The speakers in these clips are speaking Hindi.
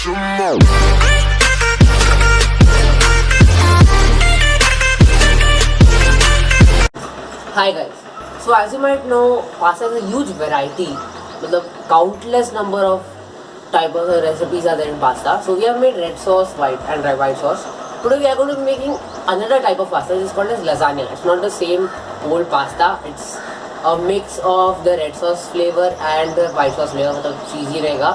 Hi guys. So as you might know, pasta has a huge variety, मतलब countless number of types of recipes are there in pasta. So we have made red sauce, white and white sauce. Today we are going to be making another type of pasta which is called as lasagna. It's not the same old pasta. It's a mix of the red sauce flavor and the white sauce flavor. मतलब cheesy रहेगा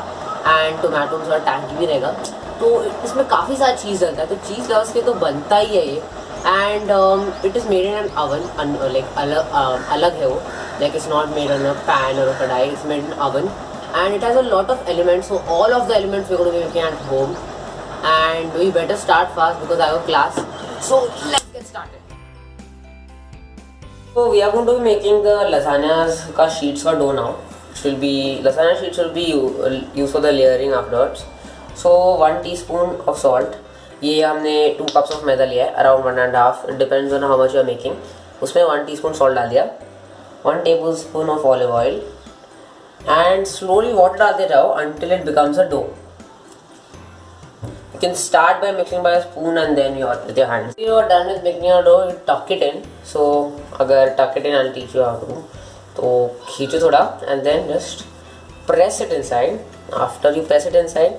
and tomato थोड़ा tangy भी रहेगा. तो इसमें काफ़ी सारा चीज़ डलता है. तो चीज़ लवर्स के तो बनता ही है ये. And it is made in an oven, like alag hai wo, like it's not made on a pan or a kadai, it's made in oven, and it has a lot of elements. So all of the elements we're going to be making at home, and we better start fast because I have a class. So let's get started. So we are going to be making the lasagna's ka sheets ka dough now. Lasagna sheets will be used for the layering afterwards. So 1 teaspoon of salt. ये हमने 2 cups ऑफ मैदा लिया है, around 1.5, depends on how much you are making. उसमें 1 टीस्पून सॉल्ट डाल दिया, 1 tablespoon of olive oil and slowly water डालते जाओ until it becomes a dough. You can start by mixing by a spoon and then with your hands. You are done with making your dough, you tuck it in. So अगर tuck it in, I'll teach you how to. तो खींचो थोड़ा and then just press it inside. After you press it inside,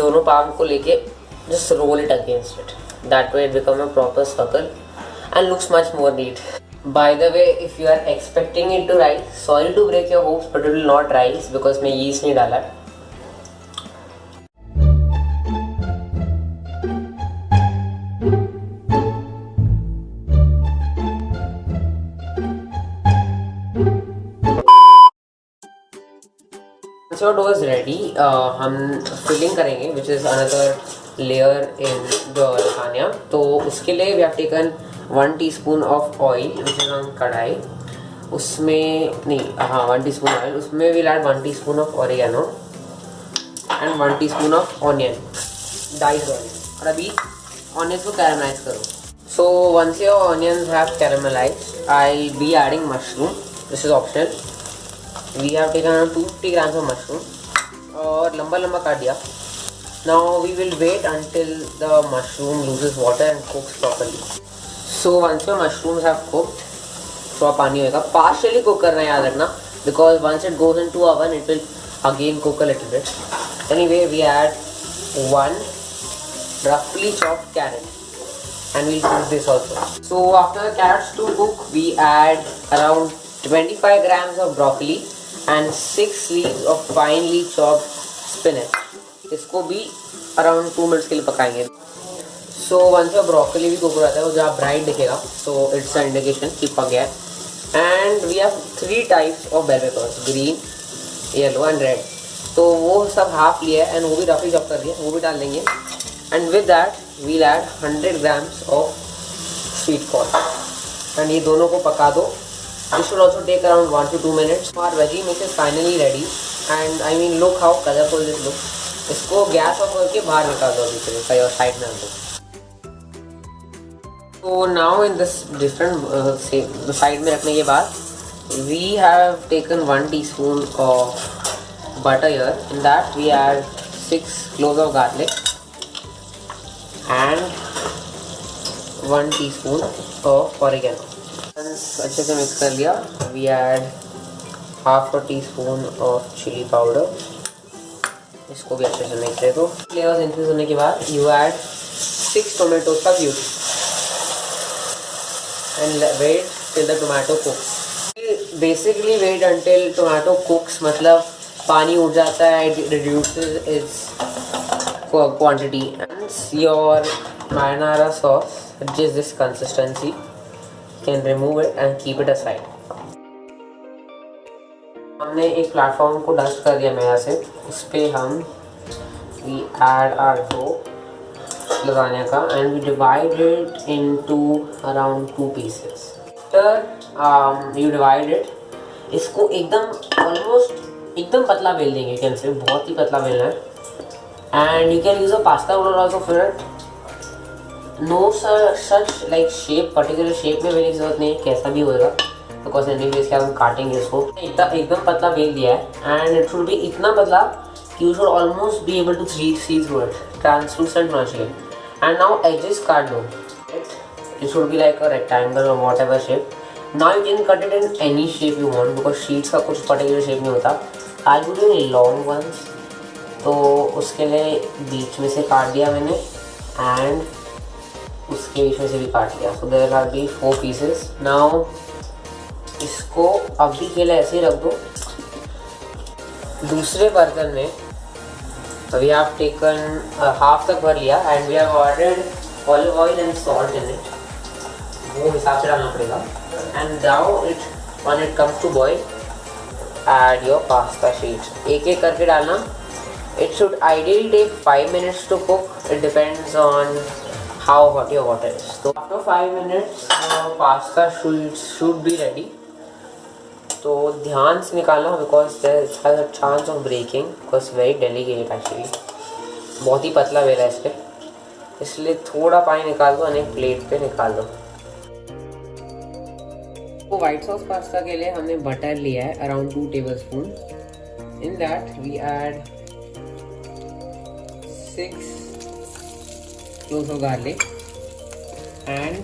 दोनों पाम को लेके just roll it against it. That way it becomes a proper circle and looks much more neat. By the way, if you are expecting it to rise, sorry to break your hopes, but it will not rise because मैं yeast नहीं डाला. Once your dough is ready, हम filling करेंगे, which is another layer in the lasagna. तो उसके लिए we have taken 1 teaspoon of oil which is on कढ़ाई. उसमें नहीं, हाँ 1 teaspoon oil. उसमें we'll add 1 teaspoon of oregano and 1 teaspoon of onion, diced onion. और अभी onions को caramelize करो. So once your onions have caramelized, I'll be adding mushroom. This is optional. We have taken around 250 grams of mushroom और लंबा लंबा काट दिया. Now we will wait until the mushroom loses water and cooks properly. So once your mushrooms have cooked, थोड़ा पानी होगा. Partially cook करना याद रखना because once it goes into oven, it will again cook a little bit. Anyway, we add 1 roughly chopped carrot and we'll cook this also. So after the carrots to cook, we add around 25 grams of broccoli and 6 leaves of finely chopped spinach. इसको भी अराउंड 2 मिनट्स के लिए पकाएंगे. सो वंस योर ब्रोकली भी कुक हो जाता है, वो जहाँ ब्राइट दिखेगा, सो इट्स एन इंडिकेशन कि पक गया. And we have 3 types of bell peppers, green, yellow and red. तो वो सब हाफ लिया है एंड वो भी रफली चॉप कर दिया, वो भी डाल देंगे. And with that we'll add 100 grams of sweet corn and ये दोनों को पका दो. This should also take around 1 to 2 minutes. Our veggie mix is finally ready and I mean look how colorful this looks. इसको गैस ऑफ करके बाहर निकाल दो दूसरे और साइड में दो. So now in this different side में रखने के बाद we have taken 1 teaspoon of butter here. In that we add 6 cloves of garlic and 1 teaspoon of oregano. अच्छे से मिक्स कर लिया. We add half a teaspoon of chilli powder. इसको भी अच्छे से मिक्स दे दो. फ्लेवर्स इंक्रीज होने के बाद यू ऐड 6 टोमेटोज का puree and wait till the tomato cooks. Basically wait until tomato cooks मतलब पानी उठ जाता है, it reduces its quantity. And your marinara sauce, which is this consistency, can remove it and keep it aside. हमने एक प्लेटफॉर्म को डस्ट कर दिया मैदा से. उस पर हम we add our dough lasagna का and we divide it into around 2 pieces. After you divide it, इसको एकदम almost एकदम पतला बेल देंगे. कैन से बहुत ही पतला बेलना है. And you can use a pasta roller also for it. No such like shape, particular shape में बेलने की जरूरत नहीं है, कैसा भी होगा बिकॉज एनीवेज क्या हम काटेंगे इसको. एकदम पतला बेल दिया है एंड इट शुड बी इतना पतला You should almost be able to see through it. Translucent होना चाहिए. And now edges काट दो. It should be like a rectangle or whatever shape. Now you can cut it in any shape you want because sheets का कुछ particular shape नहीं होता. I'll be doing long ones. तो उसके लिए बीच में से काट दिया मैंने and उसके बीच में से भी काट लिया. So there will be 4 pieces. Now इसको अभी के लिए ऐसे ही रख दो. दूसरे बर्तन में वी हैव टेकन हाफ तक भर लिया and we have added olive oil and salt in it. वो हिसाब से डालना पड़ेगा. And now it when it comes to boil add your pasta sheets. एक एक करके डालना. It should ideally take 5 minutes to cook. It depends on how hot your water is. तो after 5 minutes pasta should be ready. तो ध्यान से निकालना because there has a chance of breaking because very delicate actually. बहुत ही पतला बेला है इस पर, इसलिए थोड़ा पानी निकाल दो और एक प्लेट पे निकाल दो. तो वाइट सॉस पास्ता के लिए हमने बटर लिया है around 2 tablespoon. In that we add 6 cloves of garlic and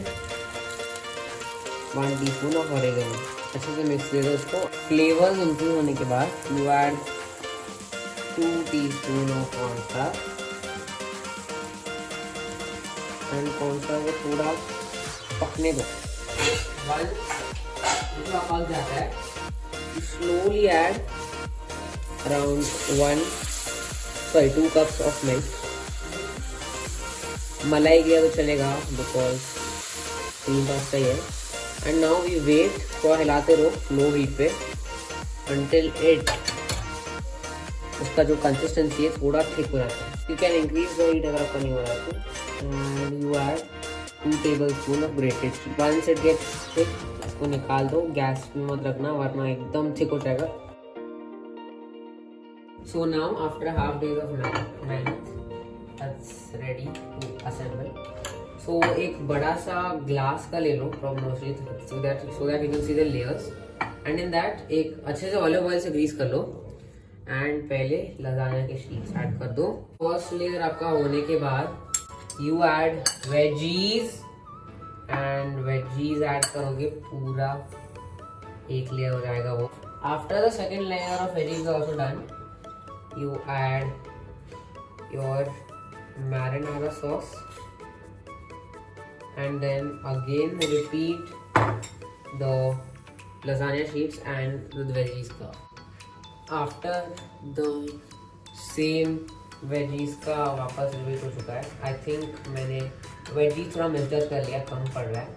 1 teaspoon of oregano. अच्छे से मिक्स कर दो उसको. फ्लेवर्स इंक्लूड होने के बाद you add 2 teaspoon of cornflour and cornflour को थोड़ा पकने दो. पक जाता है slowly add around 2 cups of milk. मलाई गया तो चलेगा बिकॉज क्रीम पास्ता ही है. And now we wait. थोड़ा हिलाते रहो लो हीट पे अंटिल इट उसका जो कंसिस्टेंसी है थोड़ा थिक हो जाता है. You can increase the heat अगर आपका नहीं हो रहा है तो. And you add 2 tablespoon of grated चीज. वंस इट गेट्स थिक उसको निकाल दो. गैस पे मत रखना वरना एकदम थिक हो जाएगा. So now after half days of मेहनत दैट्स रेडी टू असेंबल. सो एक बड़ा सा ग्लास का ले लो प्रोमोशनली so that you can see the layers. And in that एक अच्छे से ऑलिव ऑयल से ग्रीस कर लो एंड पहले लजानिया के शीट्स ऐड कर दो. फर्स्ट लेयर आपका होने के बाद you add veggies and veggies add करोगे पूरा एक लेयर हो जाएगा वो. After the second layer of veggies also done you add your marinara sauce and then again repeat the lasagna sheets and the veggies का. After the same veggies का वापस रिपीट हो चुका है. आई थिंक मैंने वेजीज थोड़ा मिक्सचर कर लिया, कम पड़ रहा है,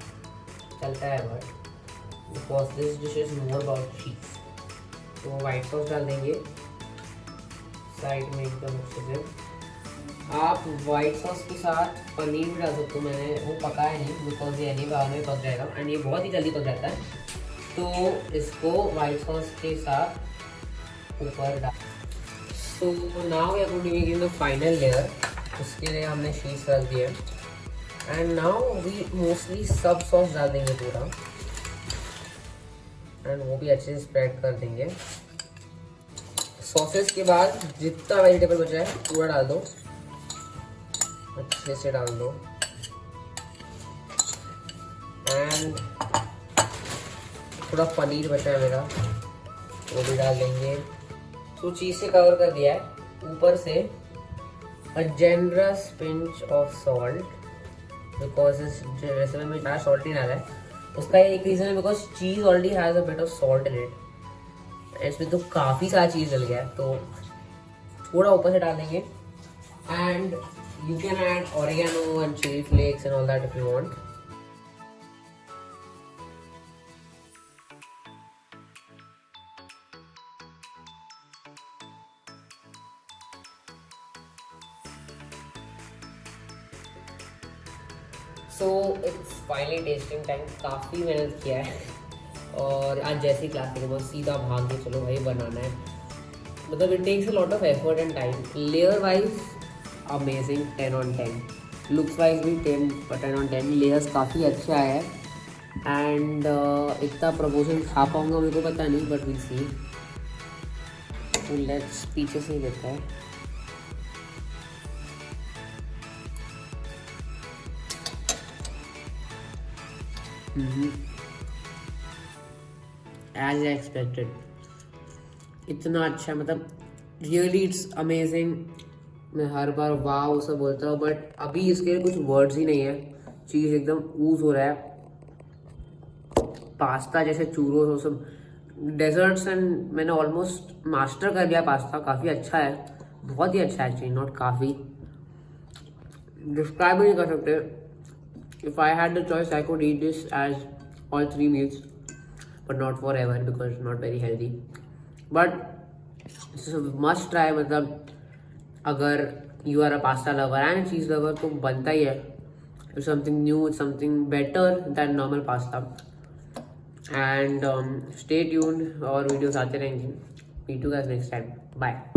चलता है but because this dish is more about चीज. तो वाइट सॉस डाल देंगे साइड में एकदम अच्छे से. आप वाइट सॉस के साथ पनीर भी डाल सकते हो. मैंने वो पकाया नहीं बिकॉज ये नहीं बाद में पक जाएगा एंड ये बहुत ही जल्दी पक जाता है. तो इसको वाइट सॉस के साथ ऊपर डाल. So now we are going to make the final layer. उसके लिए हमने शीट्स रख दिए एंड नाउ वी मोस्टली सब सॉस डाल देंगे पूरा एंड वो भी अच्छे से स्प्रेड कर देंगे. सॉसेस के बाद जितना वेजिटेबल बचा है पूरा डाल दो, अच्छे से डाल दो. एंड थोड़ा पनीर बचा है मेरा वो भी डाल देंगे. तो चीज़ से कवर कर दिया है. ऊपर से अ generous pinch of salt because इस रेसिपी में ज़्यादा सॉल्ट नहीं डाला है. उसका एक रीज़न है because cheese already has a bit of salt in it. इसमें तो काफ़ी सारा चीज़ डल गया है तो थोड़ा ऊपर से डाल देंगे. And you can add oregano and chili flakes and all that if you want. So it's finally tasting time. काफ़ी मेहनत किया है और आज जैसी क्लास के बस सीधा भाग के चलो भाई बनाना है. मतलब it takes a lot of effort and time. Layer wise amazing 10 on 10. Looks wise भी 10 on 10. लेयर्स काफ़ी अच्छा है एंड इतना प्रपोर्शन खा पाऊँगा मेरे को पता नहीं बट विल सी. तो लेट्स पीछे से ही देखता है. एज आई एक्सपेक्टेड, इतना अच्छा, मतलब रियली इट्स अमेजिंग। मैं हर बार वाव सब बोलता हूँ, बट अभी इसके लिए कुछ वर्ड्स ही नहीं है। चीज़ एकदम ऊज हो रहा है, पास्ता जैसे चूरोस वो सब डेजर्ट्स, एंड मैंने ऑलमोस्ट मास्टर कर लिया पास्ता। काफ़ी अच्छा है, बहुत ही अच्छा है एक्चुअली, नॉट काफ़ी, डिस्क्राइब नहीं कर सकते। If I had the choice I could eat this as all 3 meals, but not forever because not very healthy, but must try. मतलब अगर you are a pasta lover and cheese lover तो बनता ही है, something new, something better than normal pasta. And stay tuned, और वीडियोस आते रहेंगे। Meet you guys next time, bye.